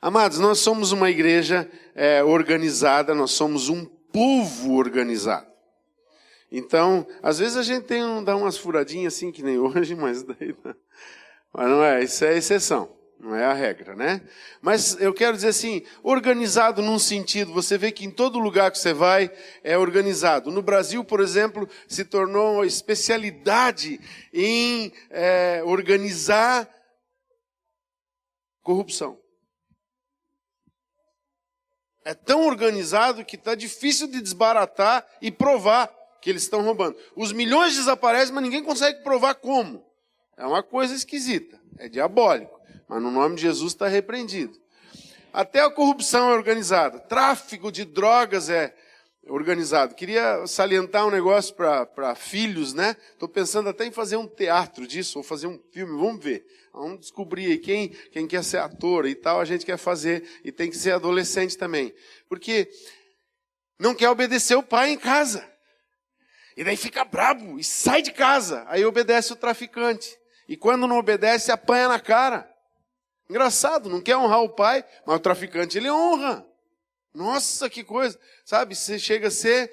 Amados, nós somos uma igreja organizada, nós somos um povo organizado. Então, às vezes a gente dá umas furadinhas assim, que nem hoje, mas não é, isso é exceção, não é a regra, né? Mas eu quero dizer assim, organizado num sentido, você vê que em todo lugar que você vai é organizado. No Brasil, por exemplo, se tornou uma especialidade em organizar corrupção. É tão organizado que está difícil de desbaratar e provar que eles estão roubando. Os milhões desaparecem, mas ninguém consegue provar como. É uma coisa esquisita, é diabólico. Mas no nome de Jesus está repreendido. Até a corrupção é organizada. Tráfico de drogas é organizado. Queria salientar um negócio para filhos, né? Estou pensando até em fazer um teatro disso, ou fazer um filme, vamos ver. Vamos descobrir aí quem quer ser ator e tal, a gente quer fazer, e tem que ser adolescente também. Porque não quer obedecer o pai em casa. E daí fica brabo e sai de casa. Aí obedece o traficante. E quando não obedece, apanha na cara. Engraçado, não quer honrar o pai, mas o traficante ele honra. Nossa, que coisa. Sabe, você chega a ser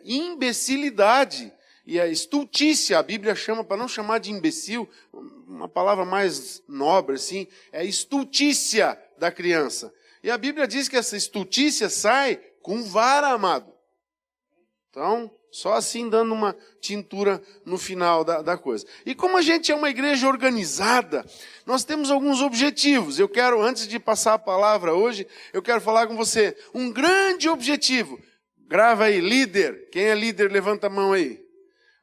imbecilidade. E a estultícia, a Bíblia chama, para não chamar de imbecil, uma palavra mais nobre, assim, é estultícia da criança. E a Bíblia diz que essa estultícia sai com vara, amado. Então, só assim dando uma tintura no final da coisa. E como a gente é uma igreja organizada, nós temos alguns objetivos. Eu quero, antes de passar a palavra hoje, eu quero falar com você. Um grande objetivo. Grava aí, líder. Quem é líder, levanta a mão aí.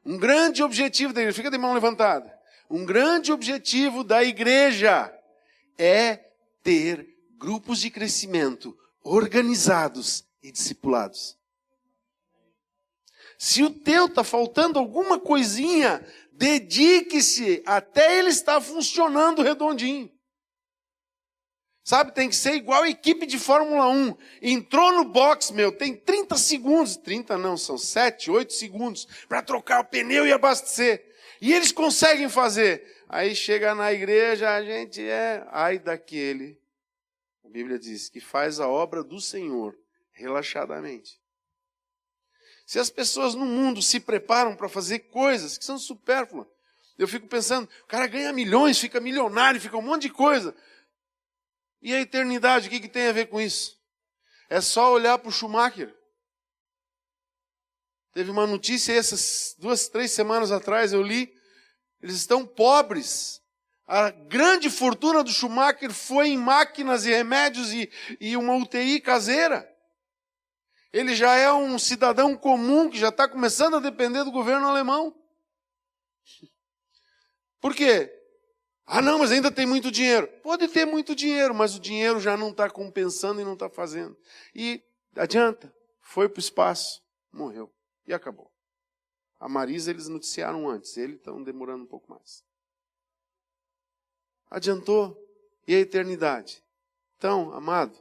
Um grande objetivo da igreja, fica de mão levantada. Um grande objetivo da igreja é ter grupos de crescimento organizados e discipulados. Se o teu está faltando alguma coisinha, dedique-se até ele estar funcionando redondinho. Sabe, tem que ser igual a equipe de Fórmula 1. Entrou no box, tem 30 segundos. 30 não, são 7, 8 segundos para trocar o pneu e abastecer. E eles conseguem fazer. Aí chega na igreja, a gente ai daquele. A Bíblia diz que faz a obra do Senhor relaxadamente. Se as pessoas no mundo se preparam para fazer coisas que são supérfluas, eu fico pensando, o cara ganha milhões, fica milionário, fica um monte de coisa. E a eternidade, o que tem a ver com isso? É só olhar para o Schumacher. Teve uma notícia essas 2, 3 semanas atrás, eu li, eles estão pobres. A grande fortuna do Schumacher foi em máquinas e remédios e uma UTI caseira. Ele já é um cidadão comum que já está começando a depender do governo alemão. Por quê? Não, mas ainda tem muito dinheiro. Pode ter muito dinheiro, mas o dinheiro já não está compensando e não está fazendo. E adianta, foi para o espaço, morreu e acabou. A Marisa eles noticiaram antes, eles estão demorando um pouco mais. Adiantou, e a eternidade? Então, amado,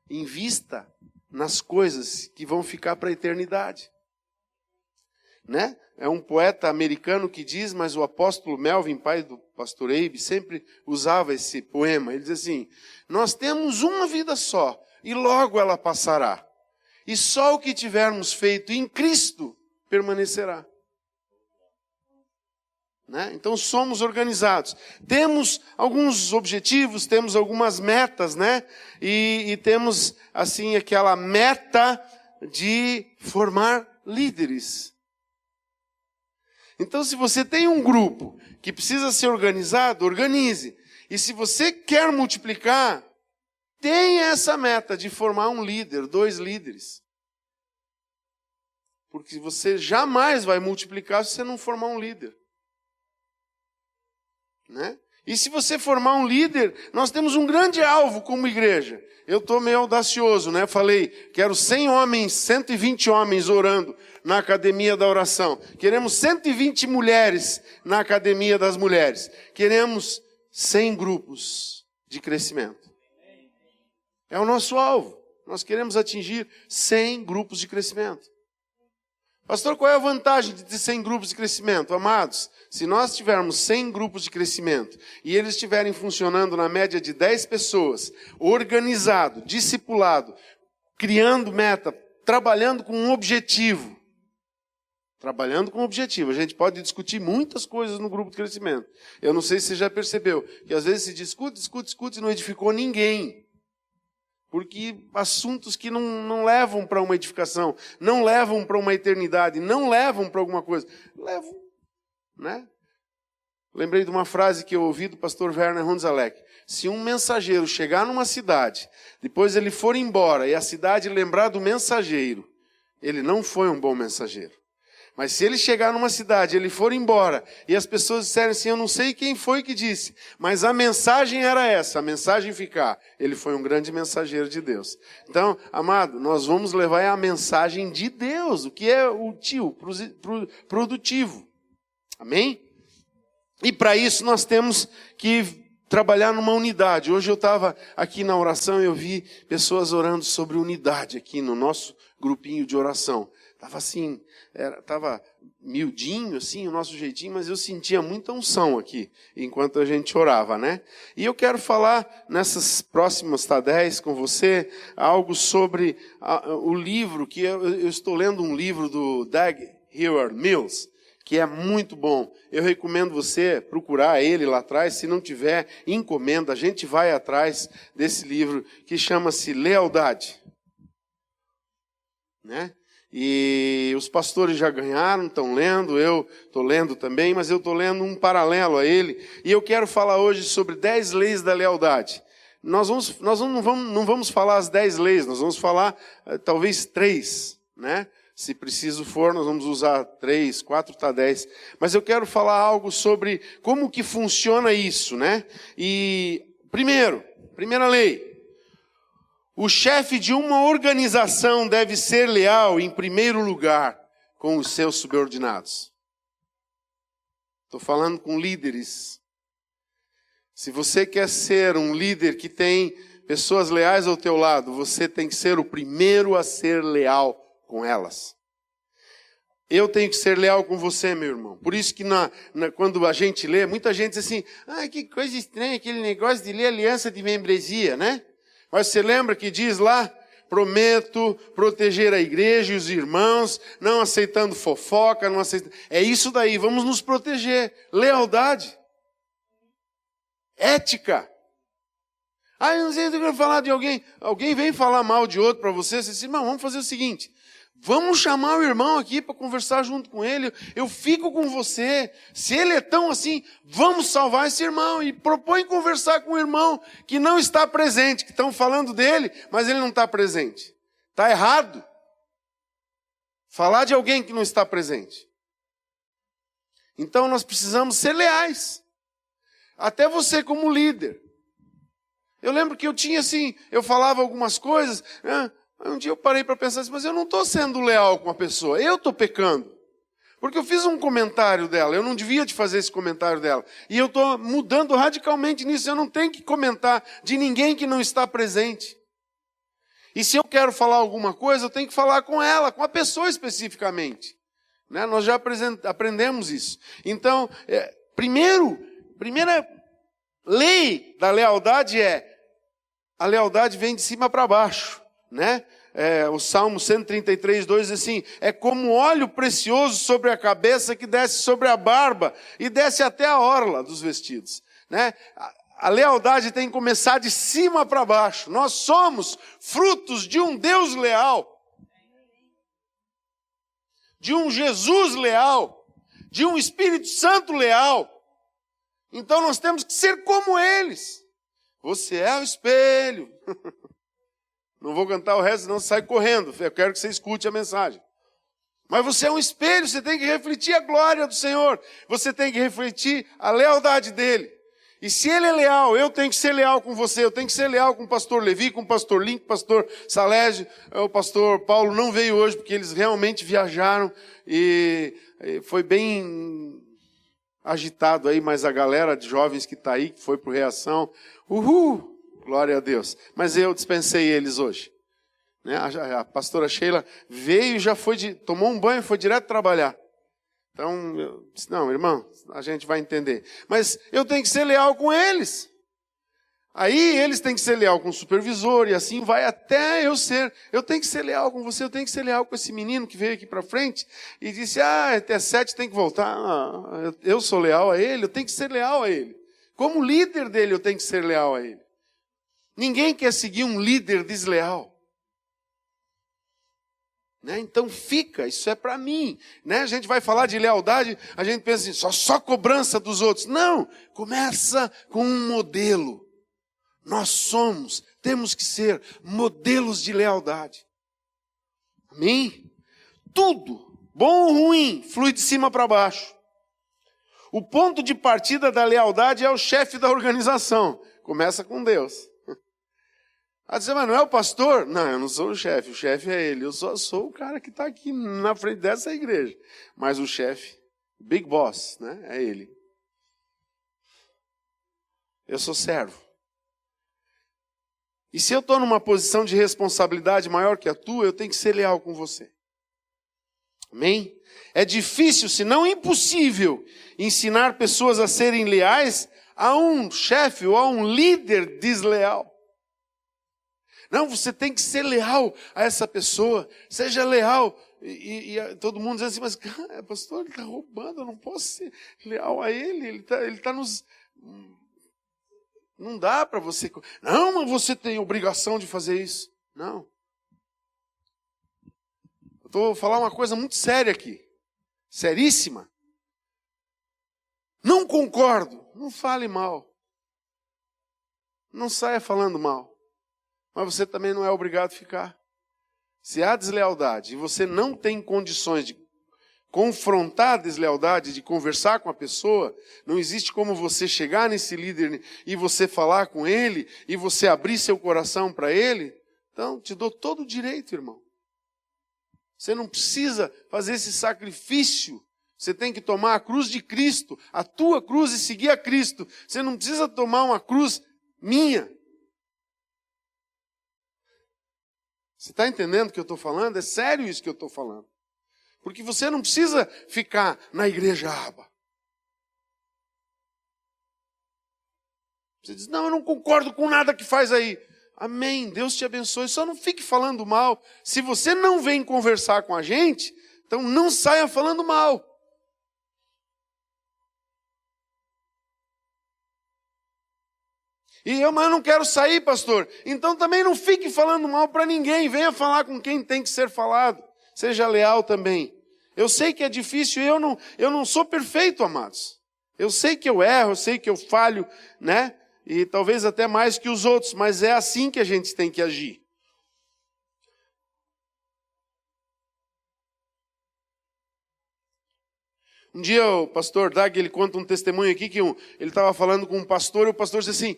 invista nas coisas que vão ficar para a eternidade. Né? É um poeta americano que diz, mas o apóstolo Melvin, pai do pastor Abe, sempre usava esse poema. Ele diz assim, nós temos uma vida só, e logo ela passará. E só o que tivermos feito em Cristo permanecerá. Né? Então somos organizados. Temos alguns objetivos, temos algumas metas, né? E temos assim aquela meta de formar líderes. Então se você tem um grupo que precisa ser organizado, organize. E se você quer multiplicar, tenha essa meta de formar um líder, 2 líderes. Porque você jamais vai multiplicar se você não formar um líder. Né? E se você formar um líder, nós temos um grande alvo como igreja. Eu estou meio audacioso, né? Falei, quero 100 homens, 120 homens orando na academia da oração. Queremos 120 mulheres na academia das mulheres. Queremos 100 grupos de crescimento. É o nosso alvo. Nós queremos atingir 100 grupos de crescimento. Pastor, qual é a vantagem de ter 100 grupos de crescimento? Amados, se nós tivermos 100 grupos de crescimento e eles estiverem funcionando na média de 10 pessoas, organizado, discipulado, criando meta, trabalhando com um objetivo. Trabalhando com um objetivo. A gente pode discutir muitas coisas no grupo de crescimento. Eu não sei se você já percebeu, que às vezes se discute e não edificou ninguém. Porque assuntos que não levam para uma edificação, não levam para uma eternidade, não levam para alguma coisa. Levam, né? Lembrei de uma frase que eu ouvi do pastor Werner Honzalek. Se um mensageiro chegar numa cidade, depois ele for embora e a cidade lembrar do mensageiro, ele não foi um bom mensageiro. Mas se ele chegar numa cidade, ele for embora, e as pessoas disserem assim, eu não sei quem foi que disse, mas a mensagem era essa, a mensagem ficar. Ele foi um grande mensageiro de Deus. Então, amado, nós vamos levar a mensagem de Deus, o que é útil, produtivo. Amém? E para isso nós temos que trabalhar numa unidade. Hoje eu estava aqui na oração e eu vi pessoas orando sobre unidade aqui no nosso grupinho de oração. Estava assim, estava miudinho, assim, o nosso jeitinho, mas eu sentia muita unção aqui, enquanto a gente orava, né? E eu quero falar, nessas próximas 10 com você, algo sobre o livro, que eu estou lendo um livro do Doug Heward Mills, que é muito bom. Eu recomendo você procurar ele lá atrás, se não tiver, encomenda, a gente vai atrás desse livro, que chama-se Lealdade, né? E os pastores já ganharam, estão lendo, eu estou lendo também, mas eu estou lendo um paralelo a ele. E eu quero falar hoje sobre 10 leis da lealdade. Nós não vamos falar as 10 leis, nós vamos falar talvez 3, né? Se preciso for, nós vamos usar 3, 4, tá 10. Mas eu quero falar algo sobre como que funciona isso, né? E, primeira lei. O chefe de uma organização deve ser leal, em primeiro lugar, com os seus subordinados. Estou falando com líderes. Se você quer ser um líder que tem pessoas leais ao teu lado, você tem que ser o primeiro a ser leal com elas. Eu tenho que ser leal com você, meu irmão. Por isso que quando a gente lê, muita gente diz assim, que coisa estranha aquele negócio de ler aliança de membresia, né? Mas você lembra que diz lá, prometo proteger a igreja e os irmãos, não aceitando fofoca, não aceitando... É isso daí, vamos nos proteger. Lealdade. Ética. Eu não sei se eu quero falar de alguém. Alguém vem falar mal de outro para você, você diz, irmão, vamos fazer o seguinte... Vamos chamar o irmão aqui para conversar junto com ele. Eu fico com você. Se ele é tão assim, vamos salvar esse irmão. E propõe conversar com o irmão que não está presente, que estão falando dele, mas ele não está presente. Está errado. Falar de alguém que não está presente. Então nós precisamos ser leais. Até você como líder. Eu lembro que eu tinha assim, eu falava algumas coisas... Um dia eu parei para pensar assim, mas eu não estou sendo leal com a pessoa, eu estou pecando. Porque eu fiz um comentário dela, eu não devia de fazer esse comentário dela. E eu estou mudando radicalmente nisso, eu não tenho que comentar de ninguém que não está presente. E se eu quero falar alguma coisa, eu tenho que falar com ela, com a pessoa especificamente. Né? Nós já aprendemos isso. Então, primeira lei da lealdade a lealdade vem de cima para baixo. Né? O Salmo 133, 2 diz assim, é como óleo precioso sobre a cabeça que desce sobre a barba e desce até a orla dos vestidos. Né? A lealdade tem que começar de cima para baixo. Nós somos frutos de um Deus leal, de um Jesus leal, de um Espírito Santo leal. Então nós temos que ser como eles. Você é o espelho. Não vou cantar o resto, senão você sai correndo. Eu quero que você escute a mensagem. Mas você é um espelho, você tem que refletir a glória do Senhor. Você tem que refletir a lealdade dele. E se ele é leal, eu tenho que ser leal com você. Eu tenho que ser leal com o pastor Levi, com o pastor Link, com o pastor Salésio. O pastor Paulo não veio hoje porque eles realmente viajaram. E foi bem agitado aí, mas a galera de jovens que está aí, que foi por reação. Uhul! Glória a Deus. Mas eu dispensei eles hoje. Né? A pastora Sheila veio e já tomou um banho e foi direto trabalhar. Então, eu disse, não, irmão, a gente vai entender. Mas eu tenho que ser leal com eles. Aí eles têm que ser leal com o supervisor e assim vai até eu ser. Eu tenho que ser leal com você, eu tenho que ser leal com esse menino que veio aqui para frente e disse, até 7 tem que voltar. Eu sou leal a ele, eu tenho que ser leal a ele. Como líder dele, eu tenho que ser leal a ele. Ninguém quer seguir um líder desleal. Né? Então isso é para mim. Né? A gente vai falar de lealdade, a gente pensa assim, só cobrança dos outros. Não, começa com um modelo. Nós temos que ser modelos de lealdade. Amém? Tudo, bom ou ruim, flui de cima para baixo. O ponto de partida da lealdade é o chefe da organização. Começa com Deus. Ah, dizer, mas não é o pastor? Não, eu não sou o chefe é ele. Eu só sou o cara que está aqui na frente dessa igreja. Mas o chefe, big boss, né? É ele. Eu sou servo. E se eu estou numa posição de responsabilidade maior que a tua, eu tenho que ser leal com você. Amém? É difícil, se não impossível, ensinar pessoas a serem leais a um chefe ou a um líder desleal. Não, você tem que ser leal a essa pessoa. Seja leal. E todo mundo diz assim, mas pastor, ele está roubando, eu não posso ser leal a ele. Ele está nos... Não dá para você... Não, mas você tem obrigação de fazer isso. Não. Eu estou falando uma coisa muito séria aqui. Seríssima. Não concordo. Não fale mal. Não saia falando mal. Mas você também não é obrigado a ficar. Se há deslealdade e você não tem condições de confrontar a deslealdade, de conversar com a pessoa, não existe como você chegar nesse líder e você falar com ele, e você abrir seu coração para ele. Então, te dou todo o direito, irmão. Você não precisa fazer esse sacrifício. Você tem que tomar a cruz de Cristo, a tua cruz, e seguir a Cristo. Você não precisa tomar uma cruz minha. Você está entendendo o que eu estou falando? É sério isso que eu estou falando. Porque você não precisa ficar na igreja aba. Você diz, não, eu não concordo com nada que faz aí. Amém, Deus te abençoe. Só não fique falando mal. Se você não vem conversar com a gente, então não saia falando mal. Mas eu não quero sair, pastor. Então também não fique falando mal para ninguém. Venha falar com quem tem que ser falado. Seja leal também. Eu sei que é difícil, eu não sou perfeito, amados. Eu sei que eu erro, eu sei que eu falho, né? E talvez até mais que os outros, mas é assim que a gente tem que agir. Um dia o pastor Dag, ele conta um testemunho aqui que ele estava falando com um pastor e o pastor disse assim,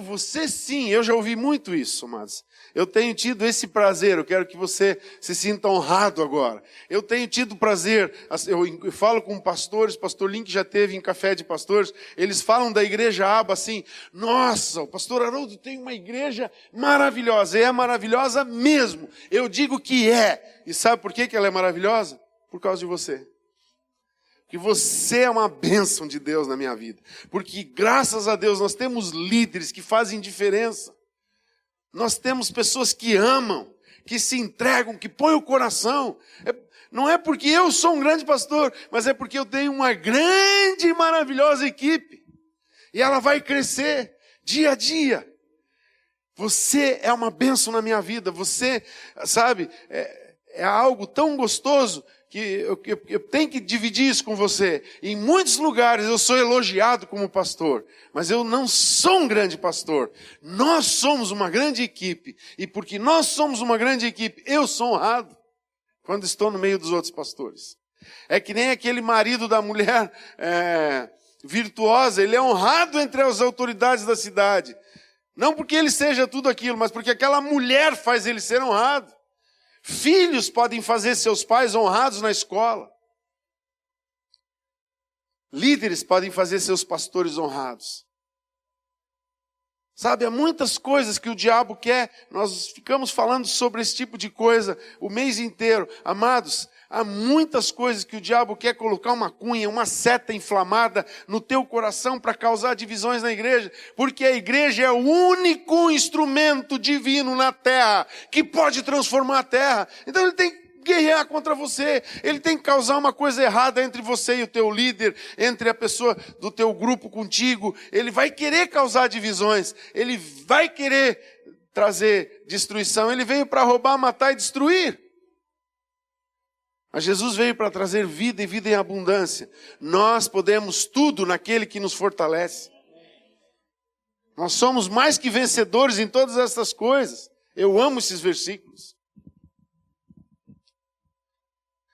você sim, eu já ouvi muito isso, mas eu tenho tido esse prazer, eu quero que você se sinta honrado agora. Eu tenho tido prazer, eu falo com pastores, pastor Link já teve em café de pastores, eles falam da igreja aba assim, nossa, o pastor Haroldo tem uma igreja maravilhosa, e é maravilhosa mesmo, eu digo que é. E sabe por que ela é maravilhosa? Por causa de você. Que você é uma bênção de Deus na minha vida. Porque graças a Deus nós temos líderes que fazem diferença. Nós temos pessoas que amam, que se entregam, que põem o coração. Não é porque eu sou um grande pastor, mas é porque eu tenho uma grande e maravilhosa equipe. E ela vai crescer dia a dia. Você é uma bênção na minha vida. Você, sabe, é algo tão gostoso que eu tenho que dividir isso com você. Em muitos lugares eu sou elogiado como pastor, mas eu não sou um grande pastor. Nós somos uma grande equipe, e porque nós somos uma grande equipe, eu sou honrado quando estou no meio dos outros pastores. É que nem aquele marido da mulher virtuosa, ele é honrado entre as autoridades da cidade. Não porque ele seja tudo aquilo, mas porque aquela mulher faz ele ser honrado. Filhos podem fazer seus pais honrados na escola. Líderes podem fazer seus pastores honrados. Sabe, há muitas coisas que o diabo quer, nós ficamos falando sobre esse tipo de coisa o mês inteiro. Amados, há muitas coisas que o diabo quer colocar uma cunha, uma seta inflamada no teu coração para causar divisões na igreja, porque a igreja é o único instrumento divino na terra que pode transformar a terra. Então ele tem que guerrear contra você, ele tem que causar uma coisa errada entre você e o teu líder, entre a pessoa do teu grupo contigo. Ele vai querer causar divisões, ele vai querer trazer destruição. Ele veio para roubar, matar e destruir. Mas Jesus veio para trazer vida e vida em abundância. Nós podemos tudo naquele que nos fortalece. Nós somos mais que vencedores em todas essas coisas. Eu amo esses versículos.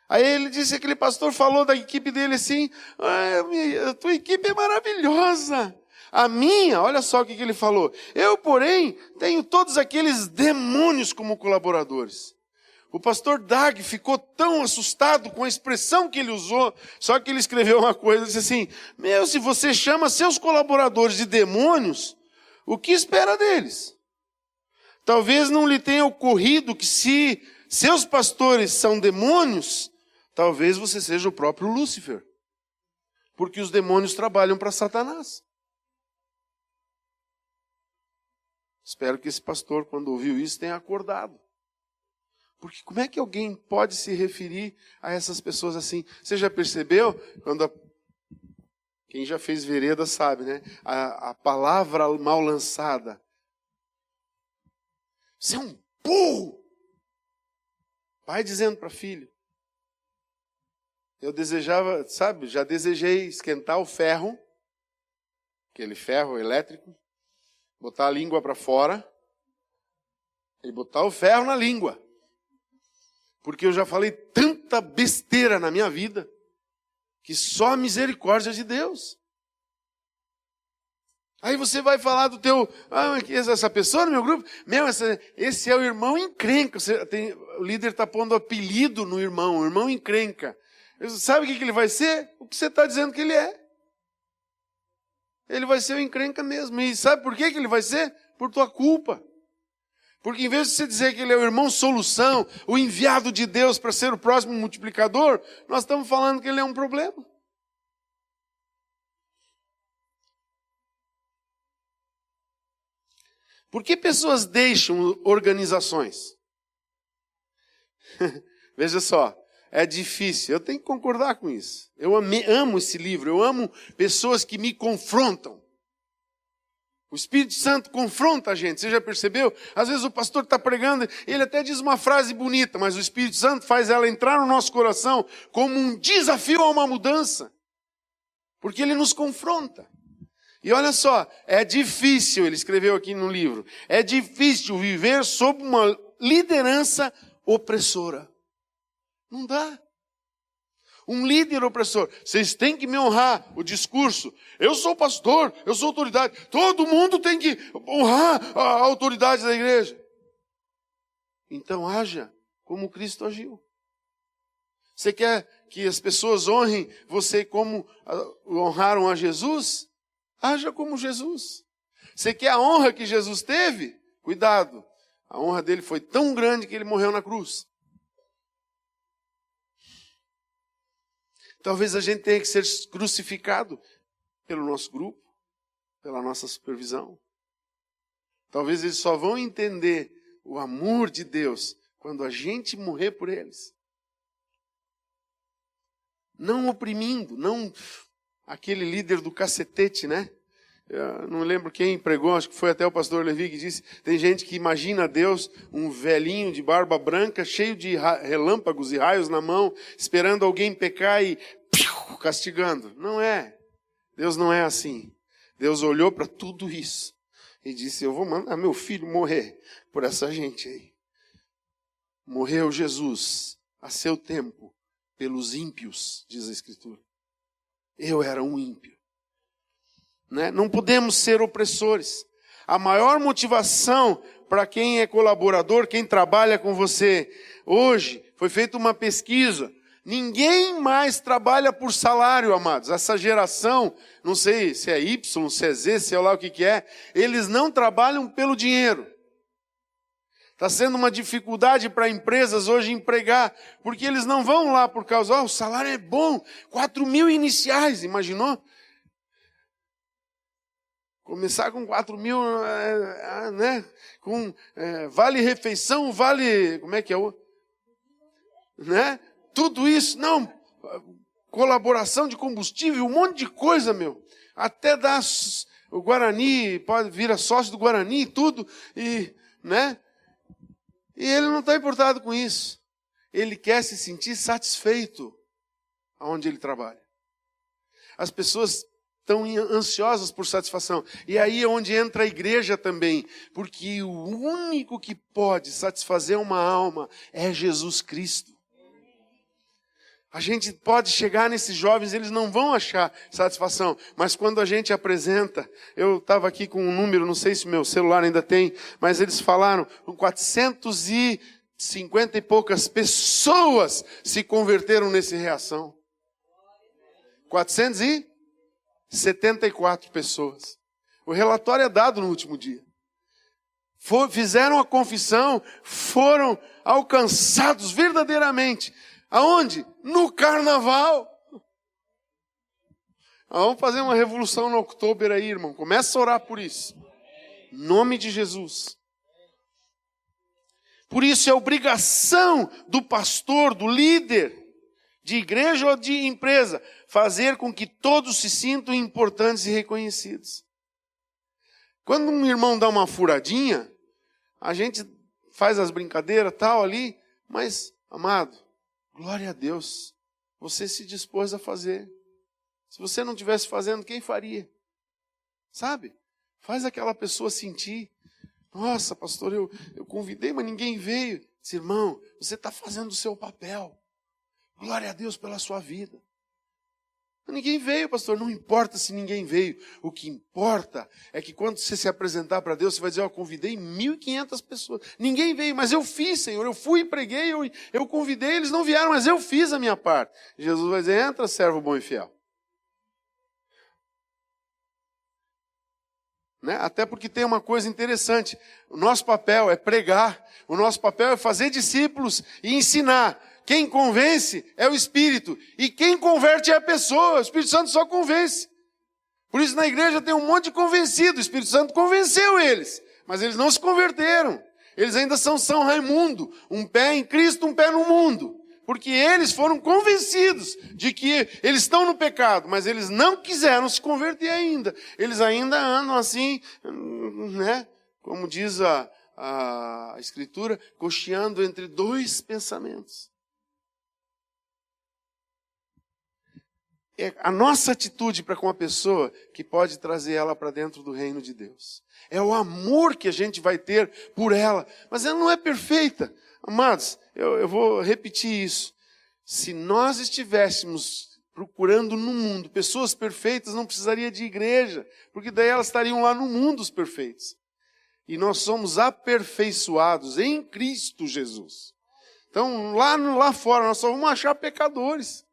Aí ele disse, aquele pastor falou da equipe dele assim, a tua equipe é maravilhosa. A minha, olha só o que ele falou. Eu, porém, tenho todos aqueles demônios como colaboradores. O pastor Dag ficou tão assustado com a expressão que ele usou, só que ele escreveu uma coisa, disse assim, se você chama seus colaboradores de demônios, o que espera deles? Talvez não lhe tenha ocorrido que se seus pastores são demônios, talvez você seja o próprio Lúcifer. Porque os demônios trabalham para Satanás. Espero que esse pastor, quando ouviu isso, tenha acordado. Porque como é que alguém pode se referir a essas pessoas assim? Você já percebeu? Quem já fez vereda sabe, né? A palavra mal lançada. Você é um burro! Pai dizendo para filho. Eu desejava, sabe, já desejei esquentar o ferro, aquele ferro elétrico, botar a língua para fora e botar o ferro na língua. Porque eu já falei tanta besteira na minha vida que só a misericórdia de Deus. Aí você vai falar do teu, essa pessoa no meu grupo, esse é o irmão encrenca. O líder está pondo apelido no irmão, o irmão encrenca. Sabe o que ele vai ser? O que você está dizendo que ele é. Ele vai ser o encrenca mesmo. E sabe por que ele vai ser? Por tua culpa. Porque em vez de você dizer que ele é o irmão solução, o enviado de Deus para ser o próximo multiplicador, nós estamos falando que ele é um problema. Por que pessoas deixam organizações? Veja só, é difícil, eu tenho que concordar com isso. Eu amo esse livro, eu amo pessoas que me confrontam. O Espírito Santo confronta a gente, você já percebeu? Às vezes o pastor está pregando, ele até diz uma frase bonita, mas o Espírito Santo faz ela entrar no nosso coração como um desafio a uma mudança. Porque ele nos confronta. E olha só, é difícil, ele escreveu aqui no livro, é difícil viver sob uma liderança opressora. Não dá. Um líder opressor, vocês têm que me honrar o discurso. Eu sou pastor, eu sou autoridade. Todo mundo tem que honrar a autoridade da igreja. Então haja como Cristo agiu. Você quer que as pessoas honrem você como honraram a Jesus? Haja como Jesus. Você quer a honra que Jesus teve? Cuidado. A honra dele foi tão grande que ele morreu na cruz. Talvez a gente tenha que ser crucificado pelo nosso grupo, pela nossa supervisão. Talvez eles só vão entender o amor de Deus quando a gente morrer por eles. Não oprimindo, não aquele líder do cacetete, né? Eu não lembro quem pregou, acho que foi até o pastor Levi que disse, tem gente que imagina Deus, um velhinho de barba branca, cheio de relâmpagos e raios na mão, esperando alguém pecar e castigando. Não é. Deus não é assim. Deus olhou para tudo isso e disse, eu vou mandar meu filho morrer por essa gente aí. Morreu Jesus a seu tempo pelos ímpios, diz a Escritura. Eu era um ímpio. Não podemos ser opressores. A maior motivação para quem é colaborador, quem trabalha com você hoje, foi feita uma pesquisa. Ninguém mais trabalha por salário, amados. Essa geração, não sei se é Y, se é Z, sei lá o que é, eles não trabalham pelo dinheiro. Está sendo uma dificuldade para empresas hoje empregar, porque eles não vão lá por causa, o salário é bom, 4.000 iniciais, imaginou? Começar com 4.000, né? Com vale refeição, vale, como é que é o, né? Tudo isso, não, colaboração de combustível, um monte de coisa, meu. Até dar o Guarani, pode vir a sócio do Guarani e tudo, e, né? E ele não está importado com isso. Ele quer se sentir satisfeito aonde ele trabalha. As pessoas estão ansiosas por satisfação. E aí é onde entra a igreja também. Porque o único que pode satisfazer uma alma é Jesus Cristo. A gente pode chegar nesses jovens, eles não vão achar satisfação. Mas quando a gente apresenta, eu estava aqui com um número, não sei se meu celular ainda tem, mas eles falaram, 450 e poucas pessoas se converteram nesse reação. 474 pessoas. O relatório é dado no último dia. Fizeram a confissão, foram alcançados verdadeiramente. Aonde? No carnaval. Vamos fazer uma revolução no outubro aí, irmão. Começa a orar por isso. Em nome de Jesus. Por isso é obrigação do pastor, do líder, de igreja ou de empresa, fazer com que todos se sintam importantes e reconhecidos. Quando um irmão dá uma furadinha, a gente faz as brincadeiras tal ali, mas, amado, glória a Deus, você se dispôs a fazer. Se você não estivesse fazendo, quem faria? Sabe? Faz aquela pessoa sentir. Nossa, pastor, eu convidei, mas ninguém veio. Disse, irmão, você está fazendo o seu papel. Glória a Deus pela sua vida. Ninguém veio, pastor, não importa se ninguém veio. O que importa é que quando você se apresentar para Deus, você vai dizer, eu convidei 1.500 pessoas. Ninguém veio, mas eu fiz, Senhor. Eu fui e preguei, eu convidei, eles não vieram, mas eu fiz a minha parte. Jesus vai dizer, entra, servo bom e fiel. Né? Até porque tem uma coisa interessante. O nosso papel é pregar. O nosso papel é fazer discípulos e ensinar. Quem convence é o Espírito. E quem converte é a pessoa. O Espírito Santo só convence. Por isso na igreja tem um monte de convencido. O Espírito Santo convenceu eles. Mas eles não se converteram. Eles ainda são São Raimundo. Um pé em Cristo, um pé no mundo. Porque eles foram convencidos de que eles estão no pecado. Mas eles não quiseram se converter ainda. Eles ainda andam assim, né? Como diz a Escritura, cocheando entre dois pensamentos. É a nossa atitude para com a pessoa que pode trazer ela para dentro do reino de Deus. É o amor que a gente vai ter por ela. Mas ela não é perfeita. Amados, eu vou repetir isso. Se nós estivéssemos procurando no mundo pessoas perfeitas, não precisaria de igreja. Porque daí elas estariam lá no mundo os perfeitos. E nós somos aperfeiçoados em Cristo Jesus. Então, lá fora, nós só vamos achar pecadores.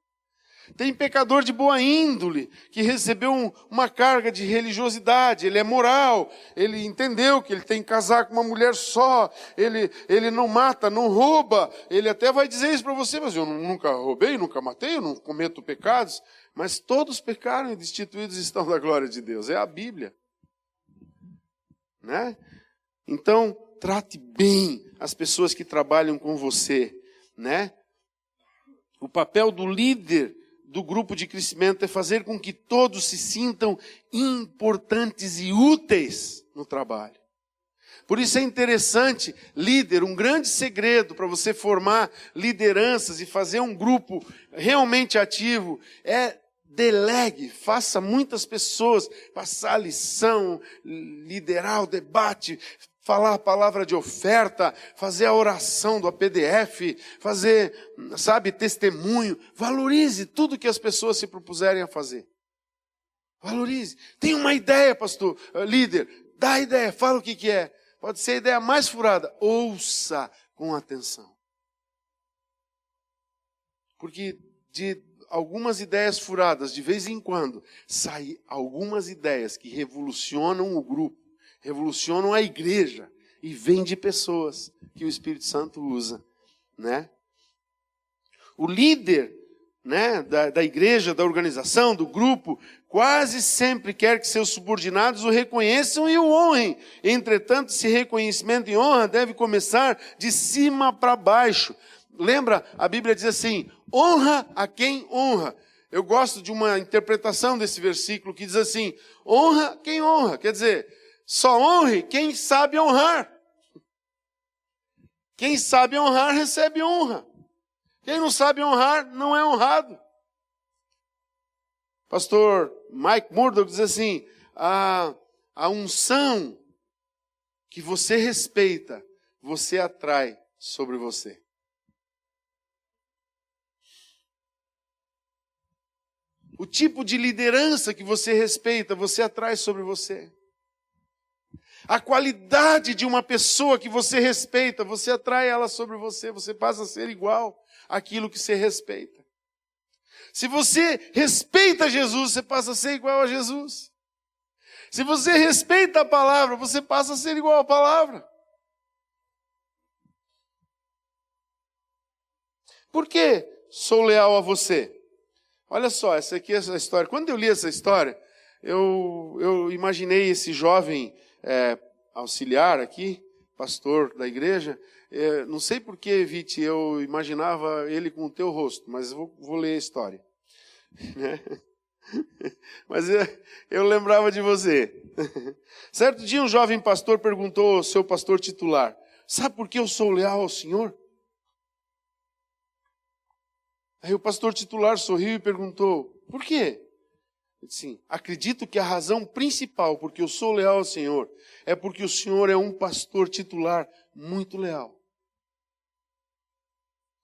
Tem pecador de boa índole, que recebeu uma carga de religiosidade, ele é moral, ele entendeu que ele tem que casar com uma mulher só, ele não mata, não rouba, ele até vai dizer isso para você, mas eu nunca roubei, nunca matei, eu não cometo pecados, mas todos pecaram e destituídos estão da glória de Deus, é a Bíblia. Né? Então, trate bem as pessoas que trabalham com você, né? O papel do líder do grupo de crescimento é fazer com que todos se sintam importantes e úteis no trabalho. Por isso é interessante, líder, um grande segredo para você formar lideranças e fazer um grupo realmente ativo é delegue, faça muitas pessoas passar a lição, liderar o debate, falar a palavra de oferta, fazer a oração do PDF, fazer, testemunho. Valorize tudo que as pessoas se propuserem a fazer. Valorize. Tem uma ideia, pastor, líder, dá a ideia, fala o que é. Pode ser a ideia mais furada. Ouça com atenção. Porque de algumas ideias furadas, de vez em quando, saem algumas ideias que revolucionam o grupo, revolucionam a igreja, e vêm de pessoas que o Espírito Santo usa, né? O líder, né, da igreja, da organização, do grupo, quase sempre quer que seus subordinados o reconheçam e o honrem. Entretanto, esse reconhecimento e honra deve começar de cima para baixo. Lembra, a Bíblia diz assim, honra a quem honra. Eu gosto de uma interpretação desse versículo que diz assim, honra quem honra. Quer dizer, só honre quem sabe honrar. Quem sabe honrar, recebe honra. Quem não sabe honrar, não é honrado. Pastor Mike Murdock diz assim, a unção que você respeita, você atrai sobre você. O tipo de liderança que você respeita, você atrai sobre você. A qualidade de uma pessoa que você respeita, você atrai ela sobre você, você passa a ser igual àquilo que você respeita. Se você respeita Jesus, você passa a ser igual a Jesus. Se você respeita a palavra, você passa a ser igual à palavra. Por que sou leal a você? Olha só, essa aqui é essa história. Quando eu li essa história, eu imaginei esse jovem auxiliar aqui, pastor da igreja. Não sei por que, Vite, eu imaginava ele com o teu rosto, mas vou ler a história. Mas eu lembrava de você. Certo dia um jovem pastor perguntou ao seu pastor titular, sabe por que eu sou leal ao Senhor? Aí o pastor titular sorriu e perguntou, por quê? Ele disse assim, acredito que a razão principal porque eu sou leal ao Senhor é porque o Senhor é um pastor titular muito leal.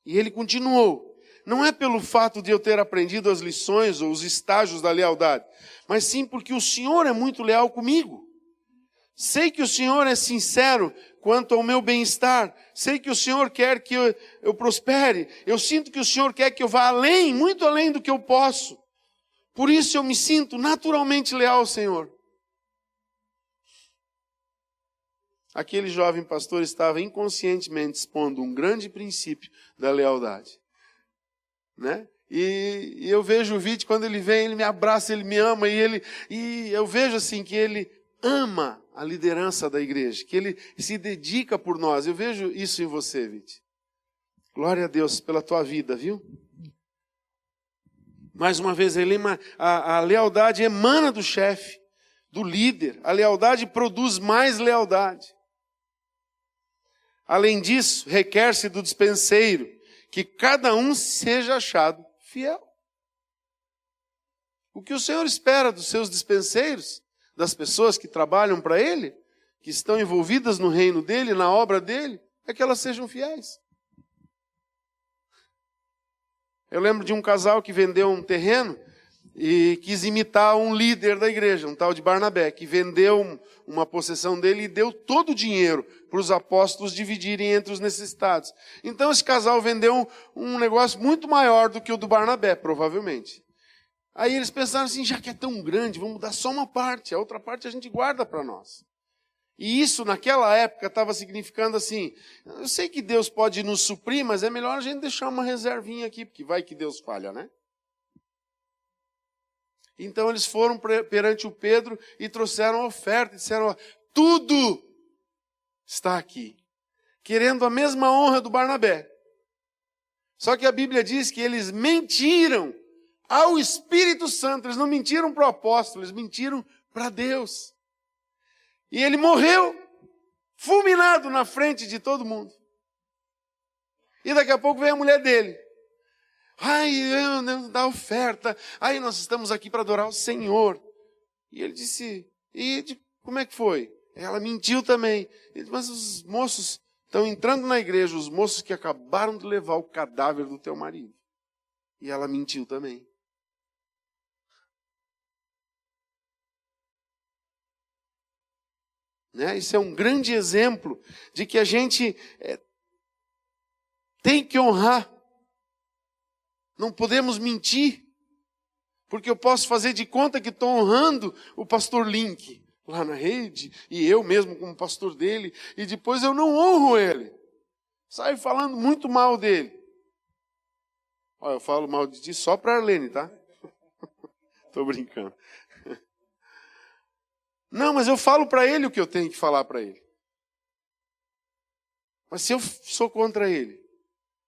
E ele continuou, não é pelo fato de eu ter aprendido as lições ou os estágios da lealdade, mas sim porque o Senhor é muito leal comigo. Sei que o Senhor é sincero quanto ao meu bem-estar. Sei que o Senhor quer que eu prospere. Eu sinto que o Senhor quer que eu vá além, muito além do que eu posso. Por isso eu me sinto naturalmente leal ao Senhor. Aquele jovem pastor estava inconscientemente expondo um grande princípio da lealdade. Né? E eu vejo o Vite, quando ele vem, ele me abraça, ele me ama, e eu vejo assim que ele ama a liderança da igreja, que ele se dedica por nós. Eu vejo isso em você, Vite. Glória a Deus pela tua vida, viu? Mais uma vez, a lealdade emana do chefe, do líder. A lealdade produz mais lealdade. Além disso, requer-se do dispenseiro que cada um seja achado fiel. O que o Senhor espera dos seus dispenseiros, das pessoas que trabalham para Ele, que estão envolvidas no reino dEle, na obra dEle, é que elas sejam fiéis. Eu lembro de um casal que vendeu um terreno e quis imitar um líder da igreja, um tal de Barnabé, que vendeu uma possessão dele e deu todo o dinheiro para os apóstolos dividirem entre os necessitados. Então esse casal vendeu um negócio muito maior do que o do Barnabé, provavelmente. Aí eles pensaram assim, já que é tão grande, vamos dar só uma parte, a outra parte a gente guarda para nós. E isso naquela época estava significando assim, eu sei que Deus pode nos suprir, mas é melhor a gente deixar uma reservinha aqui, porque vai que Deus falha, né? Então eles foram perante o Pedro e trouxeram a oferta, e disseram, tudo está aqui, querendo a mesma honra do Barnabé. Só que a Bíblia diz que eles mentiram ao Espírito Santo, eles não mentiram para o apóstolo, eles mentiram para Deus. E ele morreu, fulminado na frente de todo mundo. E daqui a pouco vem a mulher dele. Ai, dá oferta. Ai, nós estamos aqui para adorar o Senhor. E ele disse, como é que foi? Ela mentiu também. Ele disse, mas os moços estão entrando na igreja, os moços que acabaram de levar o cadáver do teu marido. E ela mentiu também. Né? Isso é um grande exemplo de que a gente tem que honrar. Não podemos mentir, porque eu posso fazer de conta que estou honrando o pastor Link lá na rede, e eu mesmo como pastor dele, e depois eu não honro ele. Saio falando muito mal dele. Olha, eu falo mal de ti só para a Arlene, tá? Estou brincando. Não, mas eu falo para ele o que eu tenho que falar para ele. Mas se eu sou contra ele,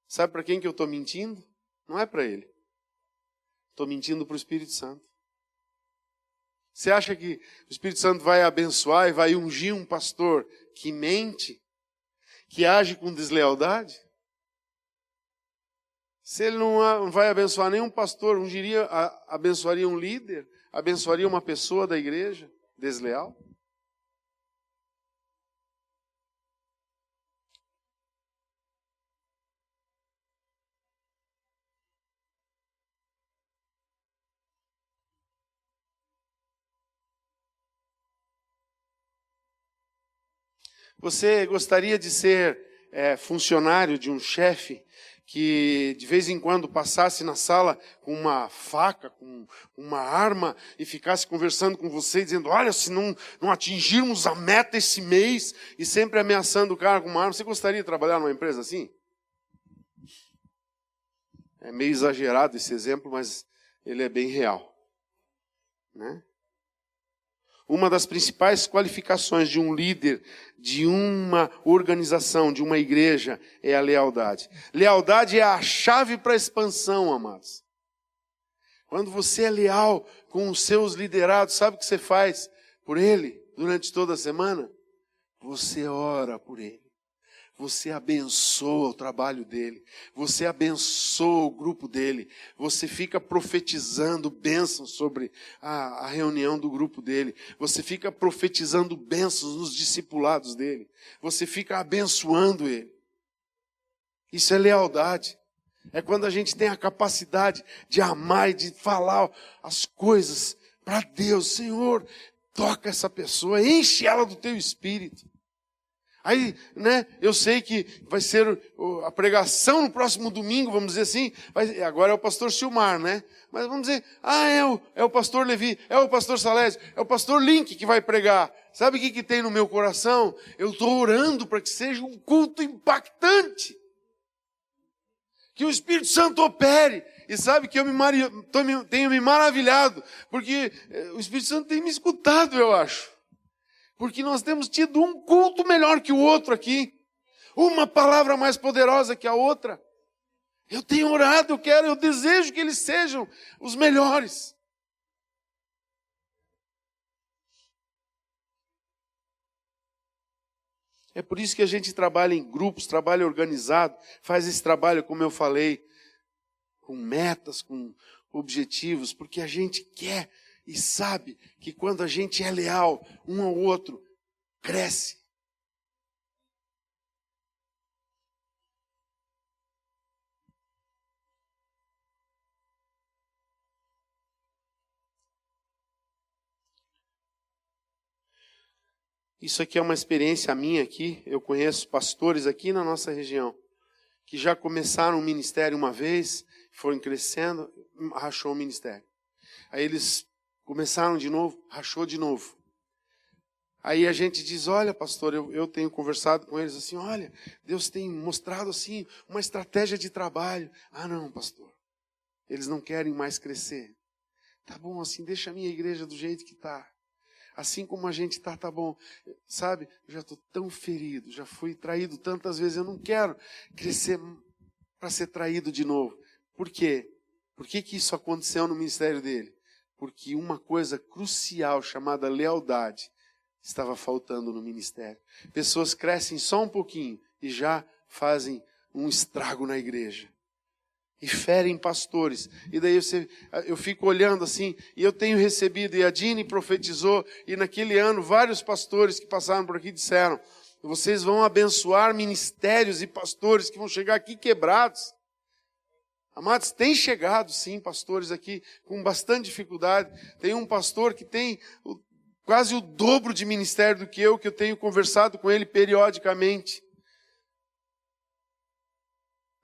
sabe para quem que eu estou mentindo? Não é para ele. Estou mentindo para o Espírito Santo. Você acha que o Espírito Santo vai abençoar e vai ungir um pastor que mente, que age com deslealdade? Se ele não vai abençoar nenhum pastor, abençoaria um líder, abençoaria uma pessoa da igreja desleal? Você gostaria de ser funcionário de um chefe que de vez em quando passasse na sala com uma faca, com uma arma e ficasse conversando com você, dizendo, olha, se não atingirmos a meta esse mês, e sempre ameaçando o cara com uma arma? Você gostaria de trabalhar numa empresa assim? É meio exagerado esse exemplo, mas ele é bem real, né? Uma das principais qualificações de um líder, de uma organização, de uma igreja, é a lealdade. Lealdade é a chave para a expansão, amados. Quando você é leal com os seus liderados, sabe o que você faz por ele durante toda a semana? Você ora por ele. Você abençoa o trabalho dele. Você abençoa o grupo dele. Você fica profetizando bênçãos sobre a reunião do grupo dele. Você fica profetizando bênçãos nos discipulados dele. Você fica abençoando ele. Isso é lealdade. É quando a gente tem a capacidade de amar e de falar as coisas para Deus. Senhor, toca essa pessoa, enche ela do teu espírito. Aí, né, eu sei que vai ser a pregação no próximo domingo, vamos dizer assim, agora é o pastor Silmar, né? Mas vamos dizer, é o pastor Levi, é o pastor Salésio, é o pastor Link que vai pregar. Sabe o que tem no meu coração? Eu estou orando para que seja um culto impactante. Que o Espírito Santo opere. E sabe que eu tenho me maravilhado, porque o Espírito Santo tem me escutado, eu acho. Porque nós temos tido um culto melhor que o outro aqui. Uma palavra mais poderosa que a outra. Eu tenho orado, eu desejo que eles sejam os melhores. É por isso que a gente trabalha em grupos, trabalha organizado, faz esse trabalho, como eu falei, com metas, com objetivos, porque a gente quer e sabe que quando a gente é leal um ao outro, cresce. Isso aqui é uma experiência minha aqui. Eu conheço pastores aqui na nossa região que já começaram o ministério uma vez, foram crescendo, rachou o ministério. Aí eles começaram de novo, rachou de novo. Aí a gente diz, olha pastor, eu tenho conversado com eles assim, olha, Deus tem mostrado assim uma estratégia de trabalho. Ah não, pastor, eles não querem mais crescer. Tá bom, assim, deixa a minha igreja do jeito que está. Assim como a gente está, tá bom. Sabe, eu já estou tão ferido, já fui traído tantas vezes, eu não quero crescer para ser traído de novo. Por quê? Por que isso aconteceu no ministério dele? Porque uma coisa crucial chamada lealdade estava faltando no ministério. Pessoas crescem só um pouquinho e já fazem um estrago na igreja. E ferem pastores. E daí eu fico olhando assim, e eu tenho recebido, e a Dini profetizou, e naquele ano vários pastores que passaram por aqui disseram, vocês vão abençoar ministérios e pastores que vão chegar aqui quebrados. Amados, tem chegado sim pastores aqui com bastante dificuldade. Tem um pastor que tem quase o dobro de ministério do que eu tenho conversado com ele periodicamente.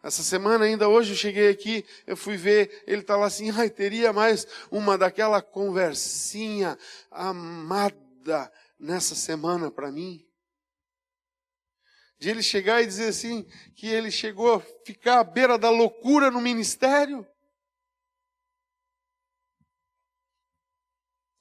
Essa semana ainda, hoje eu cheguei aqui, eu fui ver, ele está lá assim, ai, teria mais uma daquela conversinha amada nessa semana para mim. De ele chegar e dizer assim, que ele chegou a ficar à beira da loucura no ministério.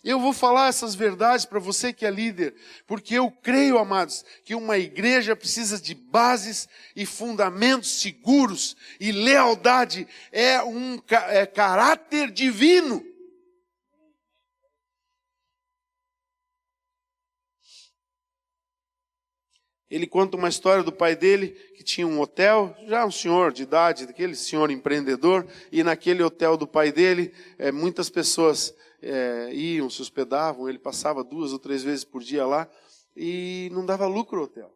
Eu vou falar essas verdades para você que é líder, porque eu creio, amados, que uma igreja precisa de bases e fundamentos seguros, e lealdade é caráter divino. Ele conta uma história do pai dele, que tinha um hotel, já um senhor de idade, daquele senhor empreendedor, e naquele hotel do pai dele, muitas pessoas iam, se hospedavam, ele passava 2 ou 3 vezes por dia lá, e não dava lucro o hotel.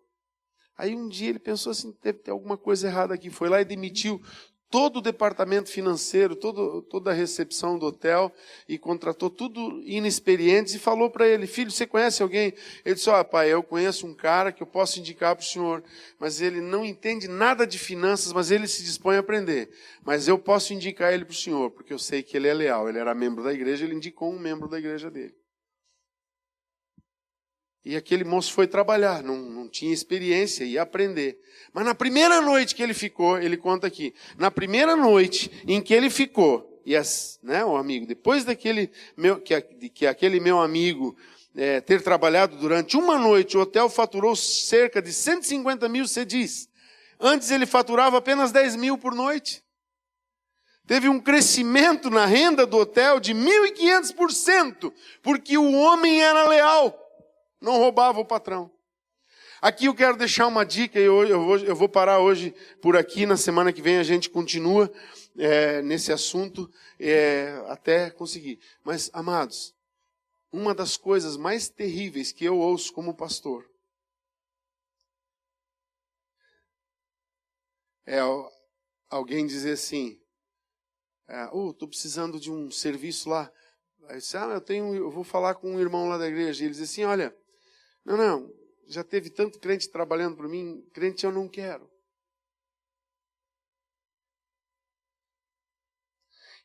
Aí um dia ele pensou assim, deve ter alguma coisa errada aqui, foi lá e demitiu todo o departamento financeiro, toda a recepção do hotel, e contratou tudo inexperientes, e falou para ele, filho, você conhece alguém? Ele disse, pai, eu conheço um cara que eu posso indicar para o senhor, mas ele não entende nada de finanças, mas ele se dispõe a aprender. Mas eu posso indicar ele para o senhor, porque eu sei que ele é leal, ele era membro da igreja, ele indicou um membro da igreja dele. E aquele moço foi trabalhar, não tinha experiência, ia aprender. Mas na primeira noite que ele ficou, ele conta aqui, na primeira noite em que ele ficou, o amigo, depois que aquele meu amigo ter trabalhado durante uma noite, o hotel faturou cerca de 150 mil cedis. Antes ele faturava apenas 10 mil por noite. Teve um crescimento na renda do hotel de 1.500%, porque o homem era leal. Não roubava o patrão. Aqui eu quero deixar uma dica, e eu vou parar hoje por aqui, na semana que vem a gente continua nesse assunto até conseguir. Mas, amados, uma das coisas mais terríveis que eu ouço como pastor é alguém dizer assim, estou precisando de um serviço lá. Aí disse, eu vou falar com um irmão lá da igreja. E ele diz assim, olha, não, já teve tanto crente trabalhando para mim, crente eu não quero.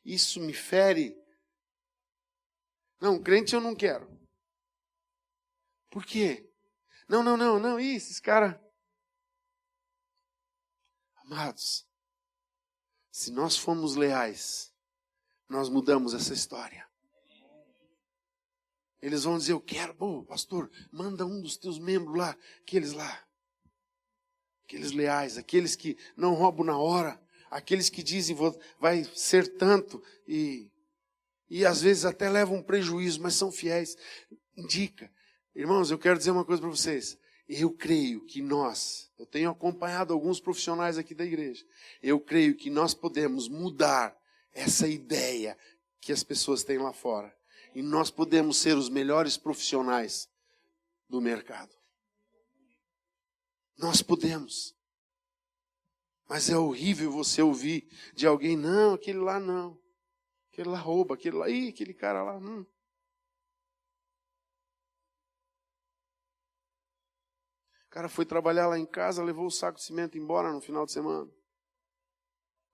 Isso me fere. Não, crente eu não quero. Por quê? Não, esses caras... Amados, se nós formos leais, nós mudamos essa história. Eles vão dizer, eu quero, pastor, manda um dos teus membros lá, aqueles leais, aqueles que não roubam na hora, aqueles que dizem, vai ser tanto, e às vezes até levam um prejuízo, mas são fiéis. Indica. Irmãos, eu quero dizer uma coisa para vocês. Eu creio que eu tenho acompanhado alguns profissionais aqui da igreja, eu creio que nós podemos mudar essa ideia que as pessoas têm lá fora. E nós podemos ser os melhores profissionais do mercado. Nós podemos. Mas é horrível você ouvir de alguém, não, aquele lá não. Aquele lá rouba, aquele cara lá, O cara foi trabalhar lá em casa, levou o saco de cimento embora no final de semana.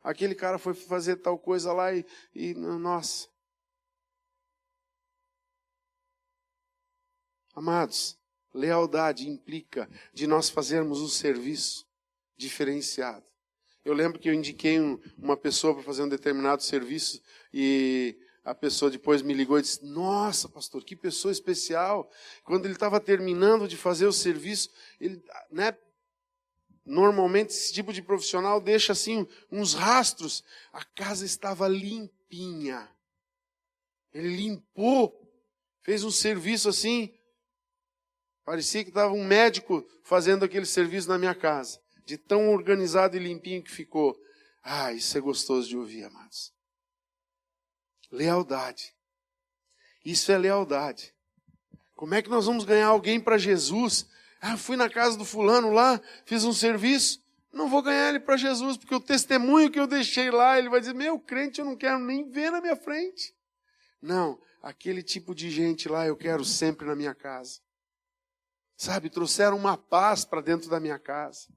Aquele cara foi fazer tal coisa lá nossa. Amados, lealdade implica de nós fazermos um serviço diferenciado. Eu lembro que eu indiquei uma pessoa para fazer um determinado serviço e a pessoa depois me ligou e disse, nossa, pastor, que pessoa especial. Quando ele estava terminando de fazer o serviço, ele, normalmente esse tipo de profissional deixa assim uns rastros. A casa estava limpinha. Ele limpou, fez um serviço assim. Parecia que estava um médico fazendo aquele serviço na minha casa. De tão organizado e limpinho que ficou. Isso é gostoso de ouvir, amados. Lealdade. Isso é lealdade. Como é que nós vamos ganhar alguém para Jesus? Fui na casa do fulano lá, fiz um serviço. Não vou ganhar ele para Jesus, porque o testemunho que eu deixei lá, ele vai dizer, meu crente, eu não quero nem ver na minha frente. Não, aquele tipo de gente lá eu quero sempre na minha casa. Sabe, trouxeram uma paz para dentro da minha casa.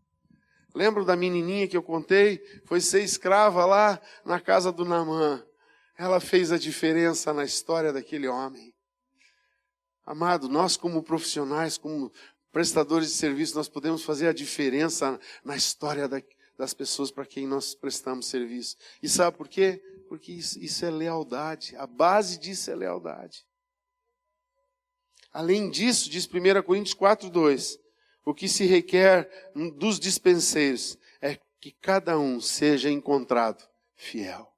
Lembro da menininha que eu contei? Foi ser escrava lá na casa do Naamã. Ela fez a diferença na história daquele homem. Amado, nós como profissionais, como prestadores de serviço, nós podemos fazer a diferença na história das pessoas para quem nós prestamos serviço. E sabe por quê? Porque isso é lealdade. A base disso é lealdade. Além disso, diz 1 Coríntios 4:2, o que se requer dos dispenseiros é que cada um seja encontrado fiel.